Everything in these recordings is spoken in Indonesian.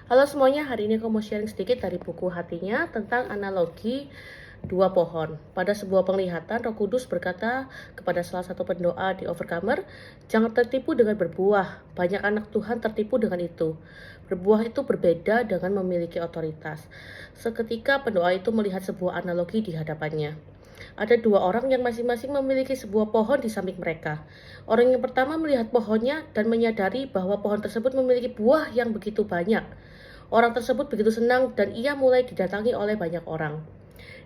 Halo semuanya, hari ini aku mau sharing sedikit dari buku Hatinya tentang analogi dua pohon. Pada sebuah penglihatan, Roh Kudus berkata kepada salah satu pendoa di Overcomer, jangan tertipu dengan berbuah. Banyak anak Tuhan tertipu dengan itu. Berbuah itu berbeda dengan memiliki otoritas. Seketika pendoa itu melihat sebuah analogi di hadapannya. Ada dua orang yang masing-masing memiliki sebuah pohon di samping mereka. Orang yang pertama melihat pohonnya dan menyadari bahwa pohon tersebut memiliki buah yang begitu banyak. Orang tersebut begitu senang dan ia mulai didatangi oleh banyak orang.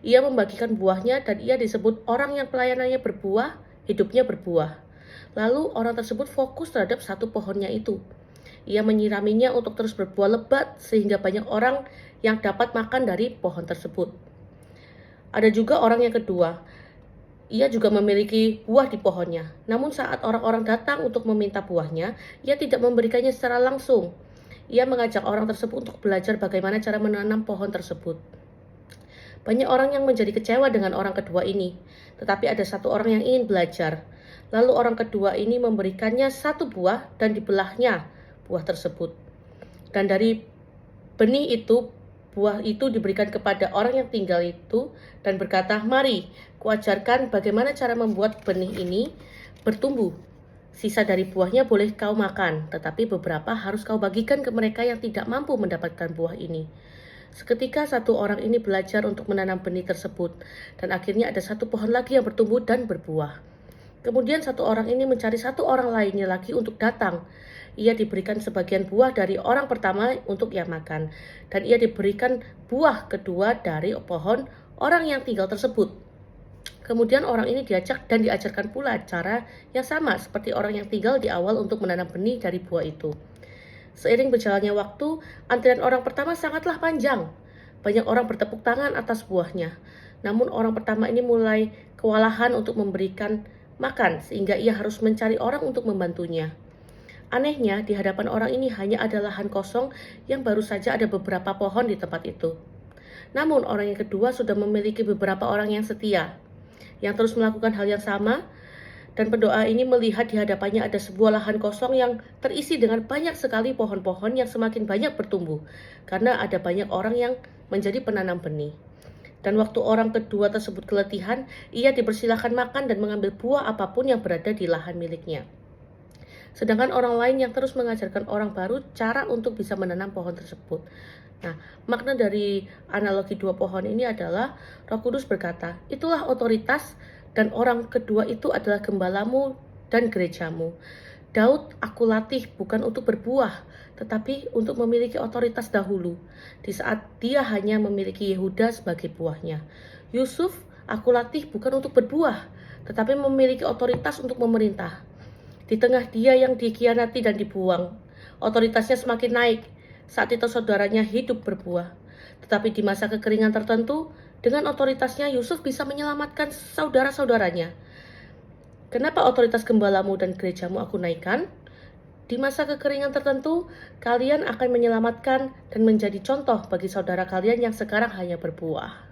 Ia membagikan buahnya dan ia disebut orang yang pelayanannya berbuah, hidupnya berbuah. Lalu orang tersebut fokus terhadap satu pohonnya itu. Ia menyiraminya untuk terus berbuah lebat sehingga banyak orang yang dapat makan dari pohon tersebut. Ada juga orang yang kedua. Ia juga memiliki buah di pohonnya. Namun saat orang-orang datang untuk meminta buahnya, ia tidak memberikannya secara langsung. Ia mengajak orang tersebut untuk belajar bagaimana cara menanam pohon tersebut. Banyak orang yang menjadi kecewa dengan orang kedua ini, tetapi ada satu orang yang ingin belajar. Lalu orang kedua ini memberikannya satu buah dan dibelahnya buah tersebut. Dan dari benih itu, buah itu diberikan kepada orang yang tinggal itu dan berkata, mari, kuajarkan bagaimana cara membuat benih ini bertumbuh. Sisa dari buahnya boleh kau makan, tetapi beberapa harus kau bagikan ke mereka yang tidak mampu mendapatkan buah ini. Seketika satu orang ini belajar untuk menanam benih tersebut, dan akhirnya ada satu pohon lagi yang bertumbuh dan berbuah. Kemudian satu orang ini mencari satu orang lainnya lagi untuk datang. Ia diberikan sebagian buah dari orang pertama untuk ia makan, dan ia diberikan buah kedua dari pohon orang yang tinggal tersebut. Kemudian orang ini diajak dan diajarkan pula cara yang sama seperti orang yang tinggal di awal untuk menanam benih dari buah itu. Seiring berjalannya waktu, antrian orang pertama sangatlah panjang. Banyak orang bertepuk tangan atas buahnya. Namun orang pertama ini mulai kewalahan untuk memberikan makan sehingga ia harus mencari orang untuk membantunya. Anehnya, di hadapan orang ini hanya ada lahan kosong yang baru saja ada beberapa pohon di tempat itu. Namun orang yang kedua sudah memiliki beberapa orang yang setia, yang terus melakukan hal yang sama, dan pendoa ini melihat di hadapannya ada sebuah lahan kosong yang terisi dengan banyak sekali pohon-pohon yang semakin banyak bertumbuh, karena ada banyak orang yang menjadi penanam benih. Dan waktu orang kedua tersebut keletihan, ia dipersilahkan makan dan mengambil buah apapun yang berada di lahan miliknya. Sedangkan orang lain yang terus mengajarkan orang baru cara untuk bisa menanam pohon tersebut. Nah, makna dari analogi dua pohon ini adalah Roh Kudus berkata, itulah otoritas dan orang kedua itu adalah gembalamu dan gerejamu. Daud aku latih bukan untuk berbuah, tetapi untuk memiliki otoritas dahulu, di saat dia hanya memiliki Yehuda sebagai buahnya. Yusuf aku latih bukan untuk berbuah, tetapi memiliki otoritas untuk memerintah. Di tengah dia yang dikhianati dan dibuang, otoritasnya semakin naik. Saat itu saudaranya hidup berbuah. Tetapi di masa kekeringan tertentu, dengan otoritasnya Yusuf bisa menyelamatkan saudara-saudaranya. Kenapa otoritas gembalamu dan gerejamu aku naikkan? Di masa kekeringan tertentu, kalian akan menyelamatkan dan menjadi contoh bagi saudara kalian yang sekarang hanya berbuah.